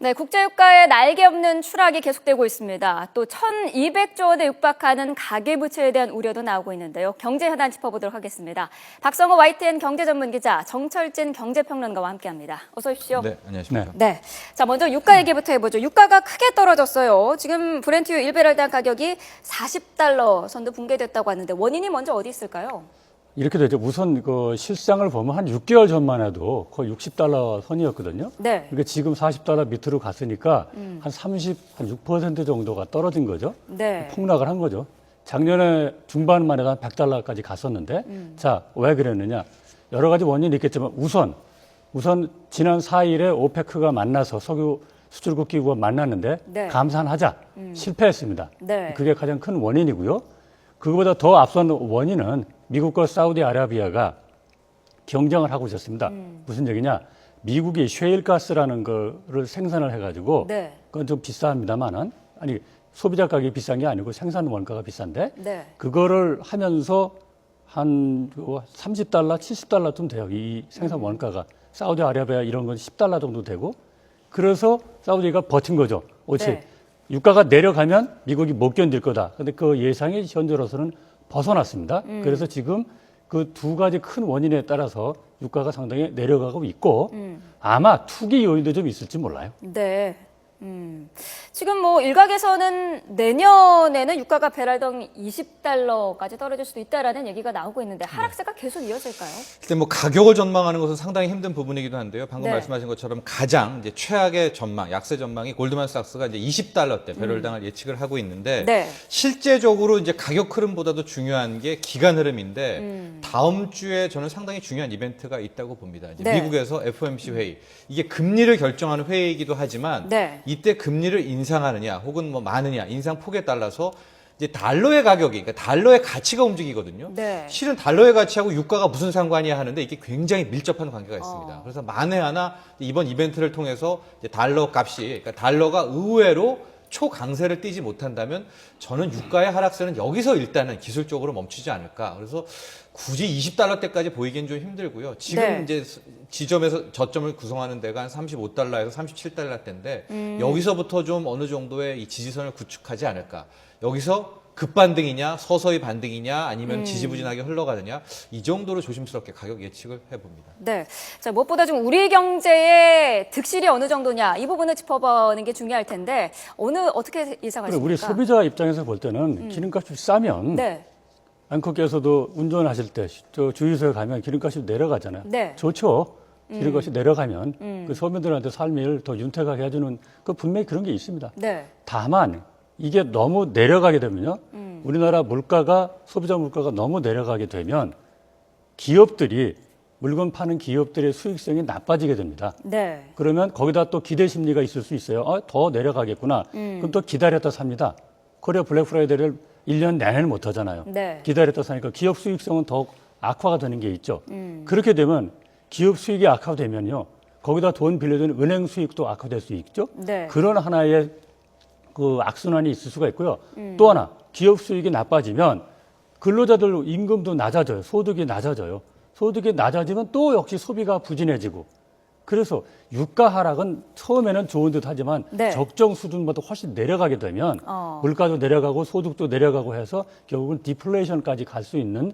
네, 국제유가의 날개 없는 추락이 계속되고 있습니다. 또 1,200조 원에 육박하는 가계부채에 대한 우려도 나오고 있는데요. 경제 현안 짚어보도록 하겠습니다. 박성호 YTN 경제전문기자, 정철진 경제평론가와 함께합니다. 어서 오십시오. 네, 안녕하십니까. 네, 자 먼저 유가 얘기부터 해보죠. 유가가 크게 떨어졌어요. 지금 브렌트유 1배럴당 가격이 $40 선도 붕괴됐다고 하는데 원인이 먼저 어디 있을까요? 이렇게 되죠. 우선 그 실상을 보면 한 6개월 전만 해도 거의 $60 선이었거든요. 네. 그러니까 지금 $40 밑으로 갔으니까 한 6% 정도가 떨어진 거죠. 네. 폭락을 한 거죠. 작년에 중반만 해도 한 $100까지 갔었는데 자, 왜 그랬느냐. 여러 가지 원인이 있겠지만 우선 지난 4일에 오페크가 만나서 석유 수출국 기구가 만났는데 네. 감산하자 실패했습니다. 네. 그게 가장 큰 원인이고요. 그거보다 더 앞선 원인은 미국과 사우디아라비아가 경쟁을 하고 있었습니다. 무슨 얘기냐? 미국이 셰일가스라는 거를 생산을 해가지고 네. 그건 좀 비쌉니다만은 아니 소비자 가격이 비싼 게 아니고 생산 원가가 비싼데 네. 그거를 하면서 한 $30, $70쯤 돼요. 이 생산 원가가 사우디아라비아 이런 건 $10 정도 되고 그래서 사우디가 버틴 거죠. 옳지. 네. 유가가 내려가면 미국이 못 견딜 거다. 근데 그 예상이 현재로서는 벗어났습니다. 그래서 지금 그 두 가지 큰 원인에 따라서 유가가 상당히 내려가고 있고 아마 투기 요인도 좀 있을지 몰라요. 네. 지금 뭐 일각에서는 내년에는 유가가 배럴당 $20까지 떨어질 수도 있다라는 얘기가 나오고 있는데 하락세가 계속 이어질까요? 일단 뭐 가격을 전망하는 것은 상당히 힘든 부분이기도 한데요. 방금 네. 말씀하신 것처럼 가장 이제 최악의 전망, 약세 전망이 골드만삭스가 이제 $20대 배럴당을 예측을 하고 있는데 네. 실제적으로 이제 가격 흐름보다도 중요한 게 기간 흐름인데 다음 주에 저는 상당히 중요한 이벤트가 있다고 봅니다. 이제 네. 미국에서 FOMC 회의, 이게 금리를 결정하는 회의이기도 하지만 네. 이때 금리를 인상하느냐 혹은 뭐 많으냐 인상 폭에 따라서 이제 달러의 가격이, 그러니까 달러의 가치가 움직이거든요. 네. 실은 달러의 가치하고 유가가 무슨 상관이야 하는데 이게 굉장히 밀접한 관계가 있습니다. 그래서 만에 하나 이번 이벤트를 통해서 이제 달러 값이, 그러니까 달러가 의외로 초강세를 띄지 못한다면 저는 유가의 하락세는 여기서 일단은 기술적으로 멈추지 않을까. 그래서 굳이 $20대까지 보이기엔 좀 힘들고요. 지금 네. 이제 지점에서 저점을 구성하는 데가 한 $35에서 $37대인데 여기서부터 좀 어느 정도의 이 지지선을 구축하지 않을까. 여기서 급반등이냐 서서히 반등이냐 아니면 지지부진하게 흘러가느냐 이 정도로 조심스럽게 가격 예측을 해봅니다. 네. 자, 무엇보다 좀 우리 경제의 득실이 어느 정도냐 이 부분을 짚어보는 게 중요할 텐데 어떻게 예상하십니까? 우리 소비자 입장에서 볼 때는 기름값이 싸면 네. 앵커께서도 운전하실 때 저 주유소에 가면 기름값이 내려가잖아요. 네. 좋죠. 기름값이 내려가면 그 서민들한테 삶을 더 윤택하게 해주는 그 분명히 그런 게 있습니다. 네. 다만 이게 너무 내려가게 되면요. 우리나라 물가가 소비자 물가가 너무 내려가게 되면 기업들이 물건 파는 기업들의 수익성이 나빠지게 됩니다. 네. 그러면 거기다 또 기대 심리가 있을 수 있어요. 더 내려가겠구나. 그럼 또 기다렸다 삽니다. 코리아 블랙 프라이데이를 1년 내내는 못 하잖아요. 네. 기다렸다 사니까 기업 수익성은 더욱 악화가 되는 게 있죠. 그렇게 되면 기업 수익이 악화되면요. 거기다 돈 빌려준 은행 수익도 악화될 수 있죠. 네. 그런 하나의 그 악순환이 있을 수가 있고요. 또 하나 기업 수익이 나빠지면 근로자들 임금도 낮아져요. 소득이 낮아져요. 소득이 낮아지면 또 역시 소비가 부진해지고 그래서 유가 하락은 처음에는 좋은 듯 하지만 네. 적정 수준보다 훨씬 내려가게 되면 물가도 내려가고 소득도 내려가고 해서 결국은 디플레이션까지 갈 수 있는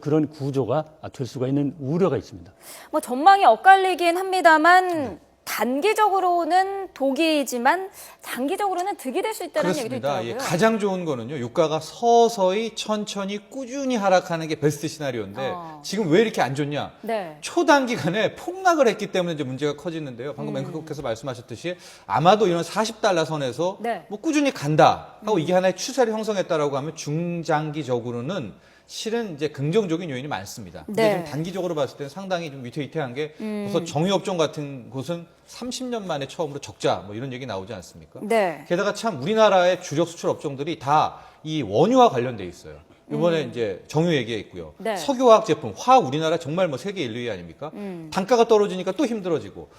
그런 구조가 될 수가 있는 우려가 있습니다. 뭐 전망이 엇갈리긴 합니다만 단기적으로는 독이지만 장기적으로는 득이 될 수 있다는 얘기도 그렇습니다. 있더라고요. 가장 좋은 거는요. 유가가 서서히 천천히 꾸준히 하락하는 게 베스트 시나리오인데 지금 왜 이렇게 안 좋냐? 네. 초단기간에 폭락을 했기 때문에 이제 문제가 커지는데요. 방금 앵커께서 말씀하셨듯이 아마도 이런 $40 선에서 네. 뭐 꾸준히 간다 하고 이게 하나의 추세를 형성했다라고 하면 중장기적으로는 실은 이제 긍정적인 요인이 많습니다. 근데 네. 지금 단기적으로 봤을 때는 상당히 좀 위태위태한 게 벌써 정유업종 같은 곳은 30년 만에 처음으로 적자 뭐 이런 얘기 나오지 않습니까? 네. 게다가 참 우리나라의 주력 수출 업종들이 다 이 원유와 관련돼 있어요. 이번에 이제 정유 얘기했고요. 네. 석유화학 제품, 화학 우리나라 정말 뭐 세계 1, 2위 아닙니까? 단가가 떨어지니까 또 힘들어지고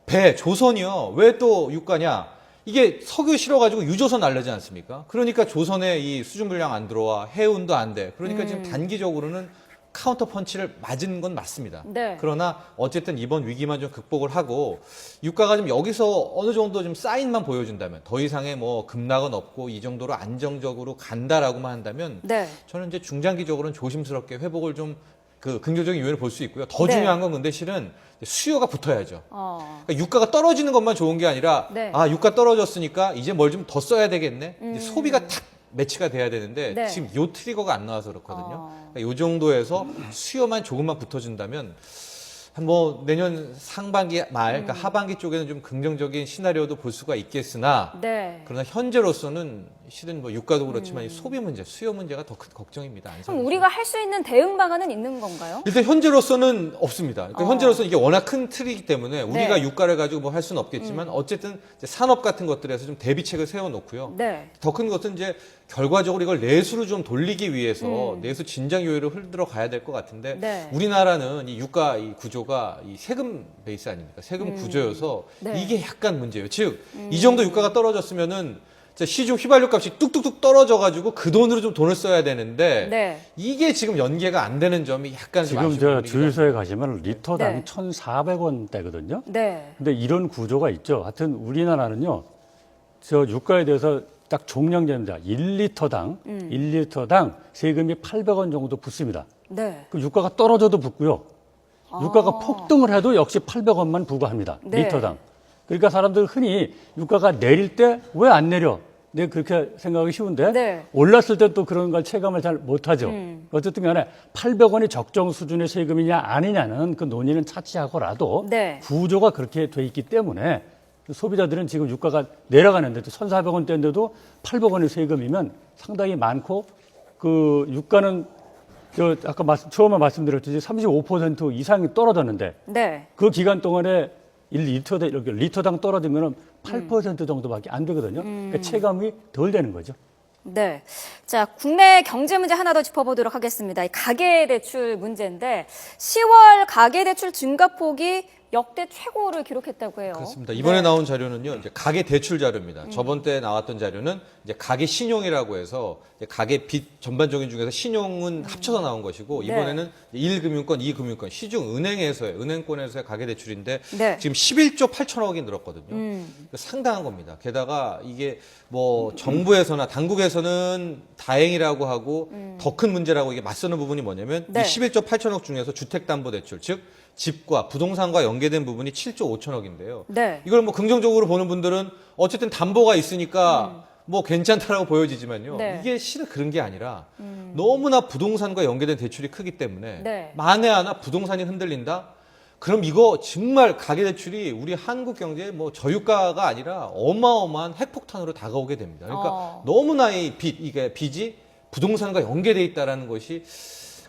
배, 조선이요. 왜 또 유가냐? 이게 석유 실어가지고 유조선 날리지 않습니까? 그러니까 조선에 이 수준 물량 안 들어와 해운도 안 돼. 그러니까 지금 단기적으로는 카운터 펀치를 맞은 건 맞습니다. 네. 그러나 어쨌든 이번 위기만 좀 극복을 하고 유가가 좀 여기서 어느 정도 좀 사인만 보여준다면 더 이상의 뭐 급락은 없고 이 정도로 안정적으로 간다라고만 한다면 네. 저는 이제 중장기적으로는 조심스럽게 회복을 좀 그 긍정적인 요인을 볼 수 있고요. 더 네. 중요한 건 근데 실은 수요가 붙어야죠. 그러니까 유가가 떨어지는 것만 좋은 게 아니라 네. 아 유가 떨어졌으니까 이제 뭘 좀 더 써야 되겠네. 이제 소비가 탁 매치가 돼야 되는데 네. 지금 요 트리거가 안 나와서 그렇거든요. 그러니까 요 정도에서 수요만 조금만 붙어준다면 한 뭐 내년 상반기 말, 그러니까 하반기 쪽에는 좀 긍정적인 시나리오도 볼 수가 있겠으나 네. 그러나 현재로서는 실은 뭐 유가도 그렇지만 이 소비 문제, 수요 문제가 더 큰 걱정입니다. 안 그럼 사는 우리가 할 수 있는 대응 방안은 있는 건가요? 일단 현재로서는 없습니다. 그러니까 현재로서는 이게 워낙 큰 틀이기 때문에 우리가 네. 유가를 가지고 뭐 할 수는 없겠지만 어쨌든 이제 산업 같은 것들에서 좀 대비책을 세워놓고요. 네. 더 큰 것은 이제 결과적으로 이걸 내수로 좀 돌리기 위해서 내수 진작 요율을 흔들어 가야 될 것 같은데 네. 우리나라는 이 유가 이 구조가 이 세금 베이스 아닙니까? 세금 구조여서 네. 이게 약간 문제예요. 즉 이 정도 유가가 떨어졌으면은 시중 휘발유 값이 뚝뚝뚝 떨어져가지고 그 돈으로 좀 돈을 써야 되는데 네. 이게 지금 연계가 안 되는 점이 약간 좀 지금 아쉬운 저 부분이기도 주유소에 가시면 리터당 네. 1,400원대거든요. 네. 근데 이런 구조가 있죠. 하여튼 우리나라는요, 저 유가에 대해서 딱 종량제입니다. 1리터당 세금이 800원 정도 붙습니다. 네. 그 유가가 떨어져도 붙고요. 유가가 폭등을 해도 역시 800원만 부과합니다. 네. 리터당. 그러니까 사람들 흔히 유가가 내릴 때 왜 안 내려? 네, 그렇게 생각하기 쉬운데 네. 올랐을 때 또 그런 걸 체감을 잘 못하죠. 어쨌든 간에 800원이 적정 수준의 세금이냐 아니냐는 그 논의는 차치하고라도 네. 구조가 그렇게 돼 있기 때문에 소비자들은 지금 유가가 내려가는데도 1,400원대인데도 800원의 세금이면 상당히 많고 그 유가는 저 아까 처음에 말씀드렸듯이 35% 이상이 떨어졌는데 네. 그 기간 동안에 1리터당 떨어지면 8% 정도밖에 안 되거든요. 그러니까 체감이 덜 되는 거죠. 네. 자, 국내 경제 문제 하나 더 짚어보도록 하겠습니다. 이 가계대출 문제인데 10월 가계대출 증가폭이 역대 최고를 기록했다고 해요. 그렇습니다. 이번에 네. 나온 자료는요, 이제 가계 대출 자료입니다. 저번 때 나왔던 자료는 이제 가계 신용이라고 해서 이제 가계 빚 전반적인 중에서 신용은 합쳐서 나온 것이고 이번에는 1금융권, 2금융권, 시중 은행에서의 은행권에서의 가계 대출인데 네. 지금 11조 8천억이 늘었거든요. 상당한 겁니다. 게다가 이게 뭐 정부에서나 당국에서는 다행이라고 하고 더 큰 문제라고 이게 맞서는 부분이 뭐냐면 네. 이 11조 8천억 중에서 주택담보대출, 즉 집과 부동산과 연계된 부분이 7조 5천억인데요. 네. 이걸 뭐 긍정적으로 보는 분들은 어쨌든 담보가 있으니까 뭐 괜찮다라고 보여지지만요. 네. 이게 실은 그런 게 아니라 너무나 부동산과 연계된 대출이 크기 때문에 네. 만에 하나 부동산이 흔들린다? 그럼 이거 정말 가계대출이 우리 한국 경제에 뭐 저유가가 아니라 어마어마한 핵폭탄으로 다가오게 됩니다. 그러니까 너무나 이게 빚이 부동산과 연계돼 있다라는 것이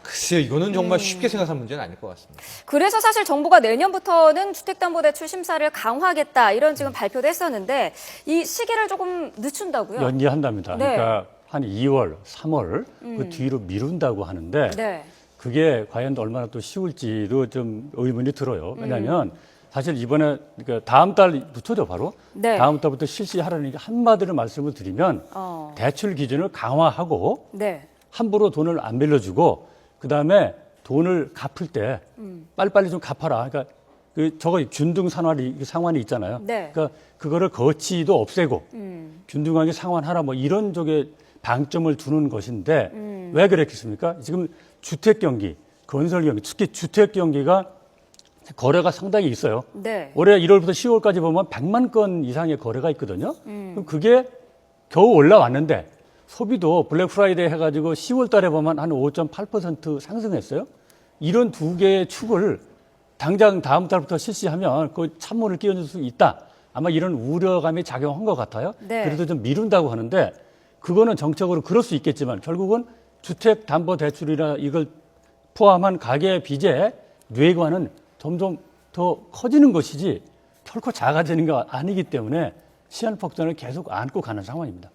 글쎄요, 이거는 정말 쉽게 생각할 문제는 아닐 것 같습니다. 그래서 사실 정부가 내년부터는 주택담보대출 심사를 강화하겠다 이런 지금 발표도 했었는데 이 시기를 조금 늦춘다고요? 연기한답니다. 네. 그러니까 한 2월, 3월 그 뒤로 미룬다고 하는데 네. 그게 과연 얼마나 또 쉬울지도 좀 의문이 들어요. 왜냐하면 사실 이번에 그러니까 다음 달부터죠, 바로 네. 다음 달부터 실시하라는 게 한마디로 말씀을 드리면 대출 기준을 강화하고 네. 함부로 돈을 안 빌려주고 그다음에 돈을 갚을 때 빨리빨리 좀 갚아라. 그러니까 저거 균등 상환이 있잖아요. 네. 그러니까 그거를 거치도 없애고 균등하게 상환하라 뭐 이런 쪽에 방점을 두는 것인데 왜 그랬겠습니까? 지금 주택 경기, 건설 경기, 특히 주택 경기가 거래가 상당히 있어요. 네. 올해 1월부터 10월까지 보면 100만 건 이상의 거래가 있거든요. 그럼 그게 겨우 올라왔는데 소비도 블랙 프라이데이 해가지고 10월 달에 보면 한 5.8% 상승했어요. 이런 두 개의 축을 당장 다음 달부터 실시하면 그 찬물을 끼얹을 수 있다. 아마 이런 우려감이 작용한 것 같아요. 네. 그래도 좀 미룬다고 하는데 그거는 정책으로 그럴 수 있겠지만 결국은 주택담보대출이나 이걸 포함한 가계 빚의 뇌관은 점점 더 커지는 것이지 결코 작아지는 거 아니기 때문에 시한폭탄을 계속 안고 가는 상황입니다.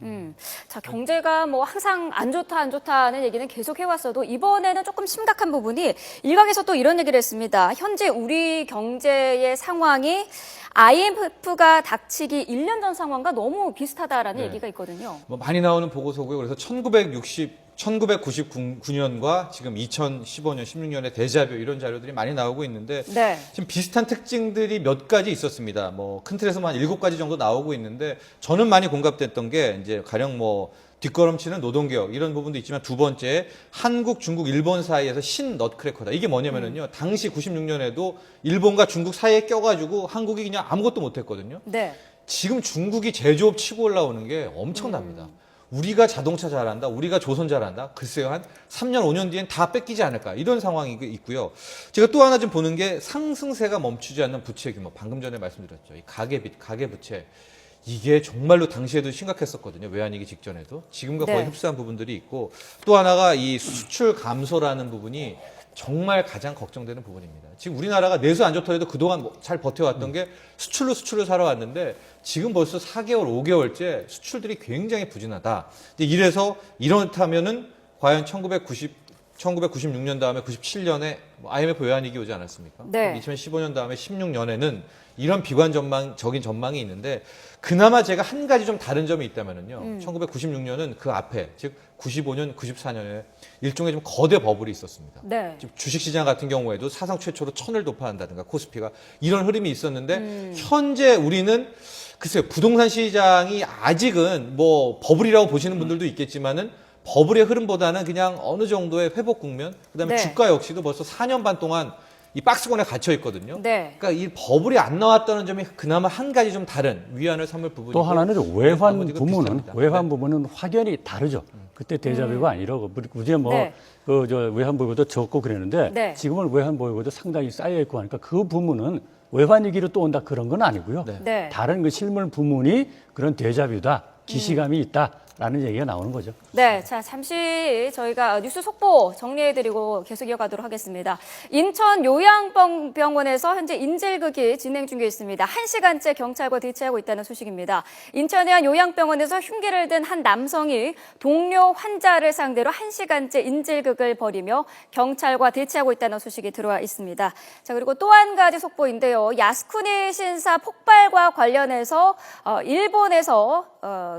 자, 경제가 뭐 항상 안 좋다는 얘기는 계속 해왔어도 이번에는 조금 심각한 부분이 일각에서 또 이런 얘기를 했습니다. 현재 우리 경제의 상황이 IMF가 닥치기 1년 전 상황과 너무 비슷하다라는 네. 얘기가 있거든요. 뭐 많이 나오는 보고서고요. 그래서 1960 1999년과 지금 2015년, 16년의 데자뷰 이런 자료들이 많이 나오고 있는데 네. 지금 비슷한 특징들이 몇 가지 있었습니다. 뭐 큰 틀에서 한 7가지 정도 나오고 있는데 저는 많이 공감됐던 게 이제 가령 뭐 뒷걸음치는 노동개혁 이런 부분도 있지만 두 번째 한국, 중국, 일본 사이에서 신넛크래커다. 이게 뭐냐면은요. 당시 96년에도 일본과 중국 사이에 껴가지고 한국이 그냥 아무것도 못했거든요. 네. 지금 중국이 제조업 치고 올라오는 게 엄청납니다. 우리가 자동차 잘한다, 우리가 조선 잘한다. 글쎄요, 한 3년, 5년 뒤엔 다 뺏기지 않을까. 이런 상황이 있고요. 제가 또 하나 좀 보는 게 상승세가 멈추지 않는 부채 규모. 방금 전에 말씀드렸죠. 이 가계빚, 가계부채. 이게 정말로 당시에도 심각했었거든요. 외환위기 직전에도. 지금과 거의 네. 흡사한 부분들이 있고 또 하나가 이 수출 감소라는 부분이 정말 가장 걱정되는 부분입니다. 지금 우리나라가 내수 안 좋더라도 그동안 잘 버텨왔던 게 수출로 살아왔는데 지금 벌써 4개월, 5개월째 수출들이 굉장히 부진하다. 이래서 이렇다면은 과연 1996년 다음에 97년에 IMF 외환위기 오지 않았습니까? 네. 2015년 다음에 16년에는 이런 비관적인 전망이 있는데 그나마 제가 한 가지 좀 다른 점이 있다면은요. 1996년은 그 앞에 즉 95년, 94년에 일종의 좀 거대 버블이 있었습니다. 네. 지금 주식시장 같은 경우에도 사상 최초로 1000을 돌파한다든가 코스피가 이런 흐름이 있었는데 현재 우리는 글쎄요 부동산 시장이 아직은 뭐 버블이라고 보시는 분들도 있겠지만은 버블의 흐름보다는 그냥 어느 정도의 회복 국면 그다음에 네. 주가 역시도 벌써 4년 반 동안 이 박스권에 갇혀 있거든요. 네. 그러니까 이 버블이 안 나왔다는 점이 그나마 한 가지 좀 다른 위안을 삼을 부분이고 또 하나는 외환 나머지가 부문은 비슷합니다. 외환 네. 부문은 확연히 다르죠. 그때 대자뷰가 아니라고 우리가 뭐 네. 그 저 외환 보유고도 적고 그랬는데 네. 지금은 외환 보유고도 상당히 쌓여 있고 하니까 그 부문은 외환 위기로 또 온다 그런 건 아니고요. 네. 네. 다른 그 실물 부문이 그런 대자뷰다, 기시감이 있다라는 얘기가 나오는 거죠. 네, 자 잠시 저희가 뉴스 속보 정리해드리고 계속 이어가도록 하겠습니다. 인천 요양병원에서 현재 인질극이 진행 중에 있습니다. 1시간째 경찰과 대치하고 있다는 소식입니다. 인천의 한 요양병원에서 흉기를 든 한 남성이 동료 환자를 상대로 1시간째 인질극을 벌이며 경찰과 대치하고 있다는 소식이 들어와 있습니다. 자 그리고 또 한 가지 속보인데요. 야스쿠니 신사 폭발과 관련해서 일본에서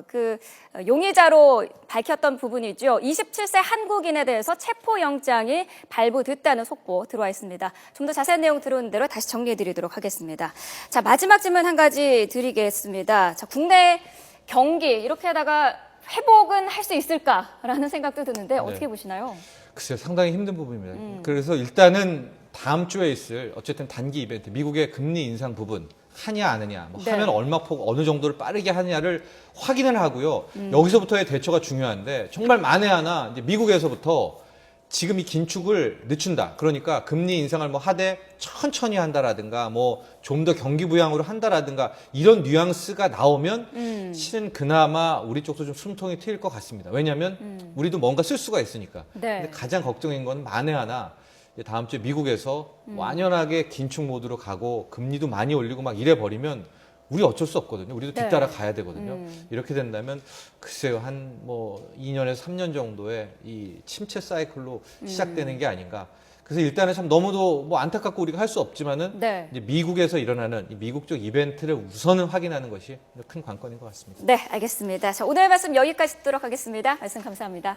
그 용의자로 밝혔던 부분이죠. 27세 한국인에 대해서 체포영장이 발부됐다는 속보 들어와 있습니다. 좀 더 자세한 내용 들어오는 대로 다시 정리해드리도록 하겠습니다. 자 마지막 질문 한 가지 드리겠습니다. 자 국내 경기 이렇게 하다가 회복은 할 수 있을까라는 생각도 드는데 어떻게 보시나요? 글쎄요, 상당히 힘든 부분입니다. 그래서 일단은 다음 주에 있을 어쨌든 단기 이벤트, 미국의 금리 인상 부분 하냐 안 하냐, 뭐 네. 하면 얼마 폭 어느 정도를 빠르게 하냐를 확인을 하고요. 여기서부터의 대처가 중요한데 정말 만에 하나 이제 미국에서부터 지금 이 긴축을 늦춘다. 그러니까 금리 인상을 뭐 하되 천천히 한다라든가 뭐 좀 더 경기 부양으로 한다라든가 이런 뉘앙스가 나오면 실은 그나마 우리 쪽도 좀 숨통이 트일 것 같습니다. 왜냐하면 우리도 뭔가 쓸 수가 있으니까. 네. 근데 가장 걱정인 건 만에 하나 이제 다음 주에 미국에서 완연하게 긴축 모드로 가고 금리도 많이 올리고 막 이래 버리면 우리 어쩔 수 없거든요. 우리도 네. 뒤따라 가야 되거든요. 이렇게 된다면 글쎄요 한 뭐 2년에서 3년 정도의 이 침체 사이클로 시작되는 게 아닌가. 그래서 일단은 참 너무도 뭐 안타깝고 우리가 할 수 없지만은 네. 이제 미국에서 일어나는 이 미국적 이벤트를 우선은 확인하는 것이 큰 관건인 것 같습니다. 네, 알겠습니다. 자 오늘 말씀 여기까지 듣도록 하겠습니다. 말씀 감사합니다.